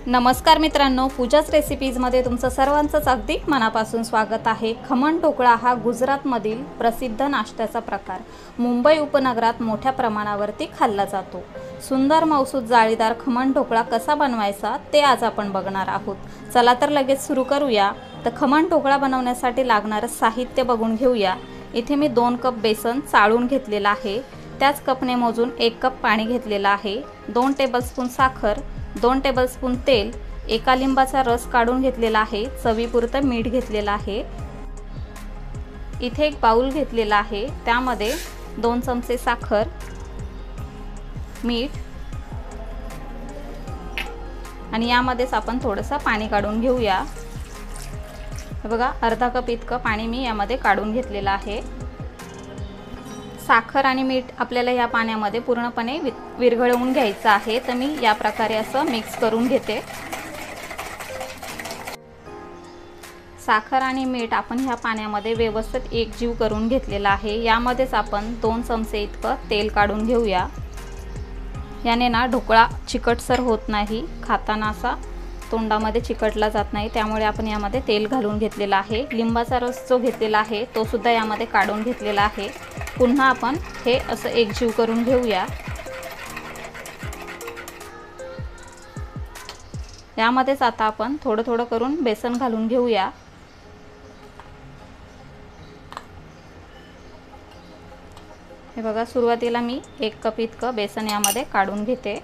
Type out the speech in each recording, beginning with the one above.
नमस्कार मित्रांनो, पूजाच रेसिपीजमध्ये तुमचं सर्वांचंच अगदी मनापासून स्वागत आहे। खमण ढोकळा हा गुजरातमधील प्रसिद्ध नाश्त्याचा प्रकार मुंबई उपनगरात मोठ्या प्रमाणावरती खाल्ला जातो। सुंदर मौसूद जाळीदार खमण ढोकळा कसा बनवायचा ते आज आपण बघणार आहोत। चला तर लगेच सुरू करूया। तर खमण ढोकळा बनवण्यासाठी लागणारे साहित्य बघून घेऊया। इथे मी 2 कप बेसन चाळून घेतलेला आहे। त्याच कपने मोजून 1 कप पाणी घेतलेला आहे। 2 टेबलस्पून साखर, 2 टेबलस्पून तेल, 1 लिंबाचा रस काढून घेतलेला आहे, चवीपुरतं मीठ घेतलेला आहे। इथे एक बाउल घेतलेला आहे, त्यामध्ये 2 चमचे साखर, मीठ आणि यामध्येच आपण थोडंसं पाणी काढून घेऊया। हे बघा, अर्धा कप इतकं पाणी मी यामध्ये काढून घेतलेलं आहे। साखर आणि मीठ आपल्याला या पाण्यामध्ये पूर्णपणे विरघळवून घ्यायचं आहे। तर मी या प्रकारे असं मिक्स करून घेते। साखर आणि मीठ आपण ह्या पाण्यामध्ये व्यवस्थित एकजीव करून घेतलेला आहे। यामध्येच आपण 2 चमचे इतकं तेल काढून घेऊया। याने ना ढोकळा चिकटसर होत नाही, खाताना असा तोंडामध्ये चिकटला जात नाही, त्यामुळे आपण यामध्ये तेल घालून घेतलेला आहे। लिंबाचा रस जो घेतलेला आहे तो सुद्धा यामध्ये काढून घेतलेला आहे। पुन्हा आपण हे असं एकजीव करून घेऊया। यामध्येच आता आपण थोडं थोडं करून बेसन घालून घेऊया। हे बघा, सुरुवातीला मी 1 कप इतकं बेसन यामध्ये काढून घेते।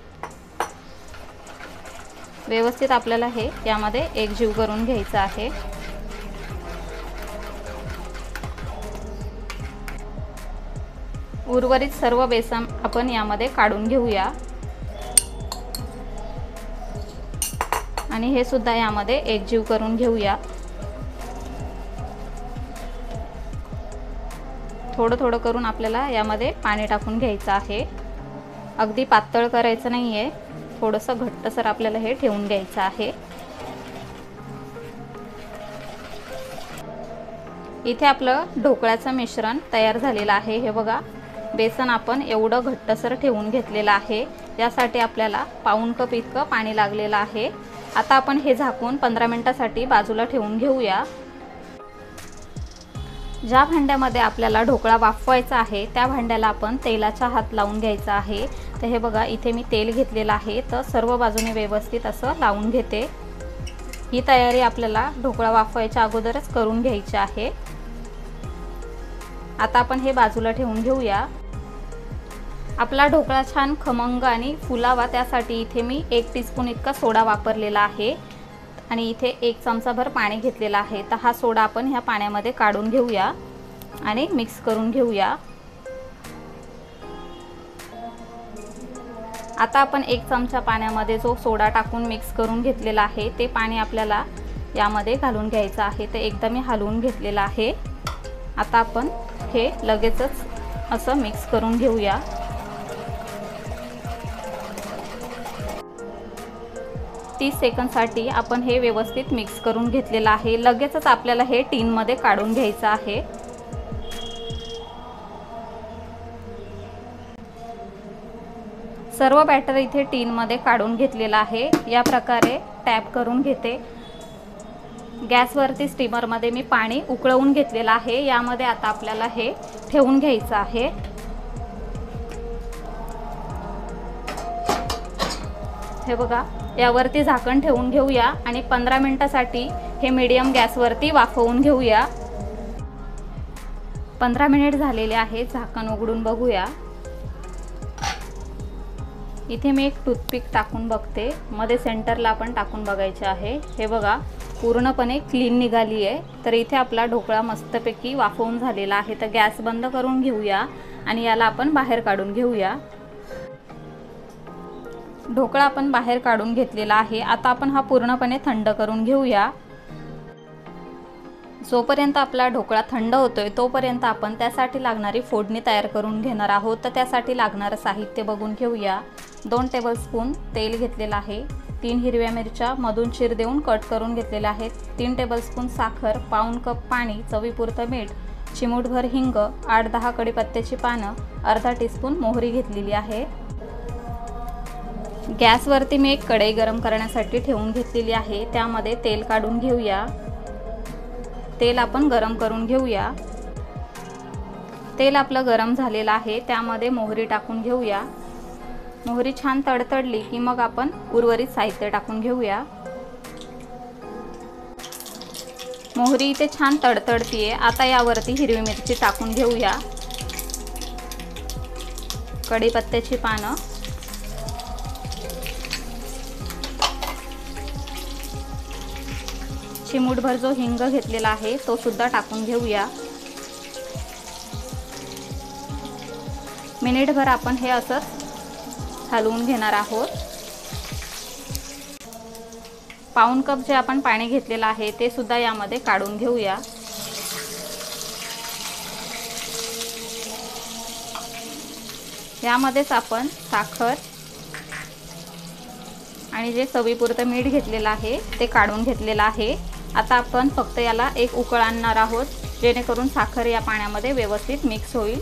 व्यवस्थित आपल्याला हे यामध्ये एकजीव करून घ्यायचं आहे। उर्वरित सर्व बेसन आपण यामध्ये काढून घेऊया आणि हे सुद्धा यामध्ये एकजीव करून घेऊया। थोडं थोडं करून आपल्याला यामध्ये पाणी टाकून घ्यायचं आहे। अगदी पातळ करायचं नाहीये, थोडंसं घट्टसर आपल्याला हे ठेवून घ्यायचं आहे। इथे आपलं ढोकळ्याचं मिश्रण तयार झालेलं आहे। हे बघा, बेसन आपण एवढं घट्टसर ठेवून घेतलेलं आहे। यासाठी आपल्याला पाऊण कप इतकं पाणी लागलेलं आहे। आता आपण हे झाकून 15 मिनिटांसाठी बाजूला ठेवून घेऊया। ज्या भांड्यामध्ये आपल्याला ढोकळा वाफवायचा आहे त्या भांड्याला आपण तेलाचा हात लावून घ्यायचा आहे। तर हे बघा, इथे मी तेल घेतलेलं आहे, तर सर्व बाजूने व्यवस्थित असं लावून घेते। ही तयारी आपल्याला ढोकळा वाफवायच्या अगोदरच करून घ्यायची आहे। आता आपण हे बाजूला ठेवून घेऊया। आपला ढोकळा छान खमंग आणि फुलावा त्यासाठी इथे मी 1 टीस्पून इतका सोडा वापरलेला आहे आणि इथे 1 चमचाभर पाणी घेतलेला आहे। तर हा सोडा आपण ह्या पाण्यामध्ये काढून घेऊया आणि मिक्स करून घेऊया। आता आपण 1 चमचा पाण्यामध्ये जो सोडा टाकून मिक्स करून घेतलेला आहे ते पाणी आपल्याला यामध्ये घालून घ्यायचं आहे। ते एकदा मी हलवून घेतलेलं आहे। आता आपण हे लगेचच असं मिक्स करून घेऊया। तीस सेकंदसाठी आपण हे व्यवस्थित मिक्स करून घेतलेलं आहे। लगेचच आपल्याला हे टीनमध्ये काढून घ्यायचं आहे। सर्व बॅटर इथे टीनमध्ये काढून घेतलेला आहे। या प्रकारे टॅप करून घेते। गॅसवरती स्टीमरमध्ये मी पाणी उकळवून घेतलेलं आहे। यामध्ये आता आपल्याला हे ठेवून घ्यायचं आहे। हे बघा, यावरती झाकण ठेवून घेऊया आणि 15 मिनिटांसाठी हे मीडियम गॅसवरती वाफवून घेऊया। 15 मिनिट झालेले आहे। झाकण उघडून बघूया। इथे मी एक टूथपिक टाकून बघते, मध्ये सेंटरला आपण टाकून बघायचे आहे। हे बघा, पूर्णपणे क्लीन निघाली आहे। तर इथे आपला ढोकळा मस्तपैकी वाफवून झालेला आहे। तर गॅस बंद करून घेऊया आणि याला आपण बाहेर काढून घेऊया। ढोकळा आपण बाहेर काढून घेतलेला आहे। आता आपण हा पूर्णपणे थंड करून घेऊया। जोपर्यंत आपला ढोकळा थंड होतोय तोपर्यंत आपण त्यासाठी लागणारी फोडणी तयार करून घेणार आहोत। तर त्यासाठी लागणारं साहित्य बघून घेऊया। 2 टेबलस्पून तेल घेतलेलं आहे, 3 हिरव्या मिरच्या मधून चीर देऊन कट करून घेतलेल्या आहेत, 3 टेबलस्पून साखर, पाऊण कप पाणी, चवीपुरतं मीठ, चिमूटभर हिंग, 8-10 कढीपत्त्याची पानं, अर्धा टीस्पून मोहरी घेतलेली आहे। गॅसवरती मी एक कढई गरम करण्यासाठी ठेवून घेतलेली आहे। त्यामध्ये तेल काढून घेऊया। तेल आपण गरम करून घेऊया। तेल आपलं गरम झालेलं आहे। त्यामध्ये मोहरी टाकून घेऊया। मोहरी छान तडतडली की मग आपण उर्वरित साहित्य टाकून घेऊया। मोहरी इथे छान तडतडतीये। आता यावरती हिरवी मिरची टाकून घेऊया। कढीपत्त्याची पानं, चिमूटभर जो हिंग घेतलेला आहे तो सुद्धा टाकून घेऊया। मिनिटभर आपण हे असंच हलवून घेणार आहोत। पाऊण कप जे आपण पाणी घेतलेलं आहे ते सुद्धा यामध्ये काढून घेऊया। यामध्येच आपण साखर आणि जे चवीपुरतं मीठ घेतलेलं आहे ते काढून घेतलेलं आहे। आता आपण फक्त याला एक उकळ आणणार आहोत, जेणेकरून साखर या पाण्यामध्ये व्यवस्थित मिक्स होईल।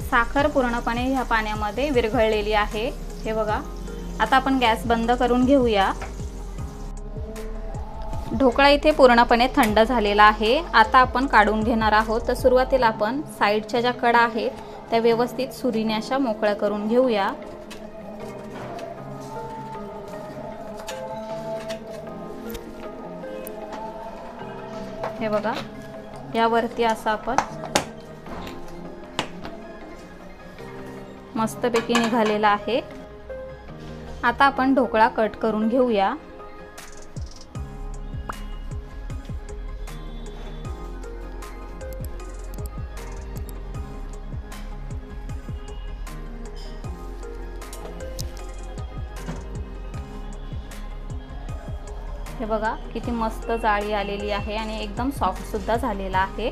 साखर पूर्णपणे ह्या पाण्यामध्ये विरघळलेली आहे, हे बघा। आता आपण गॅस बंद करून घेऊया। ढोकळा इथे पूर्णपणे थंड झालेला आहे। आता आपण काढून घेणार आहोत। तर सुरुवातीला आपण साईडच्या ज्या कडा आहेत त्या व्यवस्थित सुरीने अशा मोकळ्या करून घेऊया। हे बघा, यावरती असं आपण मस्तपैकी निघालेला आहे। आता आपण ढोकळा कट करून घेऊया। हे बघा किती मस्त जाळी आलेली आहे आणि एकदम सॉफ्ट सुद्धा झालेला आहे।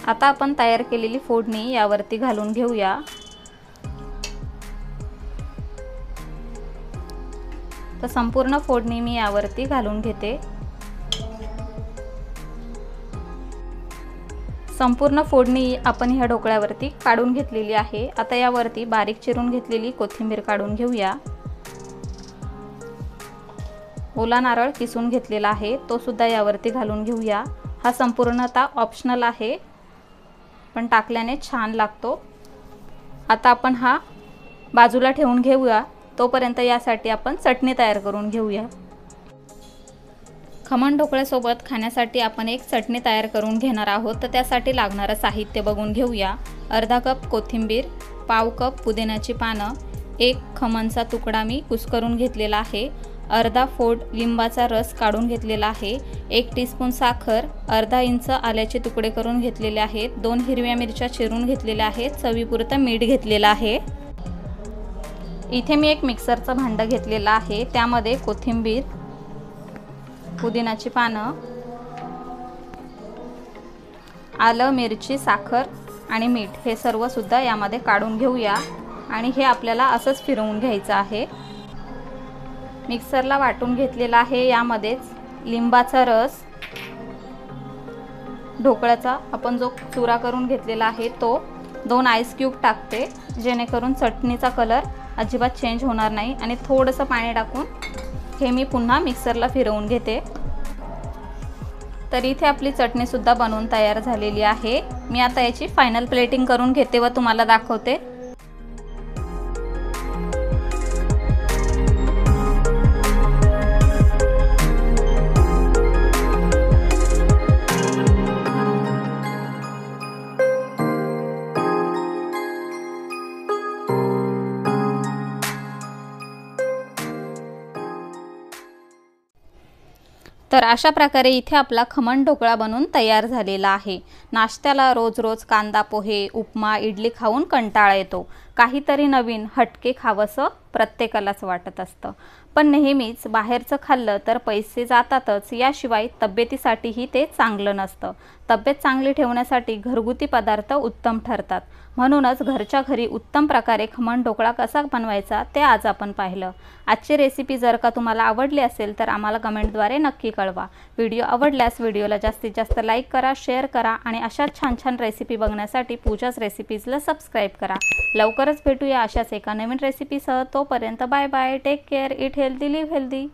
आता आपण तयार केलेली फोडणी यावरती घालून घेऊया। तर संपूर्ण फोडणी मी यावरती घालून घेते। संपूर्ण फोडणी आपण ह्या ढोकळ्यावरती काढून घेतलेली आहे। आता यावरती बारीक चिरून घेतलेली कोथिंबीर काढून घेऊया। ओला नारळ किसून घेतलेला आहे तो सुद्धा यावरती घालून घेऊया। हा संपूर्णतः ऑप्शनल आहे, पण टाकल्याने छान लागतो। आता आपण हा बाजूला ठेवून घेऊया। तोपर्यंत यासाठी आपण चटणी तयार करून घेऊया। खमण ढोकळ्यासोबत खाण्यासाठी आपण एक चटणी तयार करून घेणार आहोत। तर त्यासाठी लागणारं साहित्य बघून घेऊया। अर्धा कप कोथिंबीर, पाव कप पुदिन्याची पानं, एक खमणचा तुकडा मी कुस्करून घेतलेला आहे, अर्धा फोड लिंबाचा रस काढून घेतलेला आहे, 1 टीस्पून साखर, अर्धा इंच आल्याचे तुकडे करून घेतलेले आहेत, 2 हिरव्या मिरच्या चिरून घेतलेल्या आहेत, चवीपुरतं मीठ घेतलेलं आहे। इथे मी एक मिक्सरचं भांडं घेतलेलं आहे। त्यामध्ये कोथिंबीर, पुदिन्याची पानं, आलं, मिरची, साखर आणि मीठ हे सर्व सुद्धा यामध्ये काढून घेऊया आणि हे आपल्याला असंच फिरवून घ्यायचं आहे। मिक्सरला वाटून घेतलेला आहे। यामध्येच लिंबाचा रस, ढोकळ्याचा आपण जो चुरा करून घेतलेला आहे तो, 2 आईस क्यूब टाकते, जेणेकरून चटणीचा कलर अजिबात चेंज होणार नाही, आणि थोडंसं पाणी टाकून हे मी पुन्हा मिक्सरला फिरवून घेते। तर इथे आपली चटणी सुद्धा बनवून तयार झालेली आहे। मी आता याची फायनल प्लेटिंग करून घेते व तुम्हाला दाखवते। तर अशा प्रकारे इथे आपला खमण ढोकळा बनवून तयार झालेला आहे। नाश्त्याला रोज रोज कांदा पोहे, उपमा, इडली खाऊन कंटाळा येतो। काहीतरी नवीन हटके खावंसं प्रत्येकालाच वाटत असतं, पण नेहमीच बाहेरचं खाल्लं तर पैसे जातातच, याशिवाय तब्येतीसाठीही ते चांगलं नसतं। तब्येत चांगली ठेवण्यासाठी घरगुती पदार्थ उत्तम ठरतात। म्हणूनच घरच्या घरी उत्तम प्रकारे खमण ढोकळा कसा बनवायचा ते आज आपण पाहिलं। आजची रेसिपी जर का तुम्हाला आवडली असेल तर आम्हाला कमेंटद्वारे नक्की कळवा। व्हिडिओ आवडल्यास व्हिडिओला जास्तीत जास्त लाईक करा, शेअर करा आणि अशाच छान छान रेसिपी बघण्यासाठी पूजास रेसिपीजला सबस्क्राईब करा। लवकरच भेटूया अशाच एका नवीन रेसिपीसह। तोपर्यंत bye bye, take care, eat healthy, live healthy.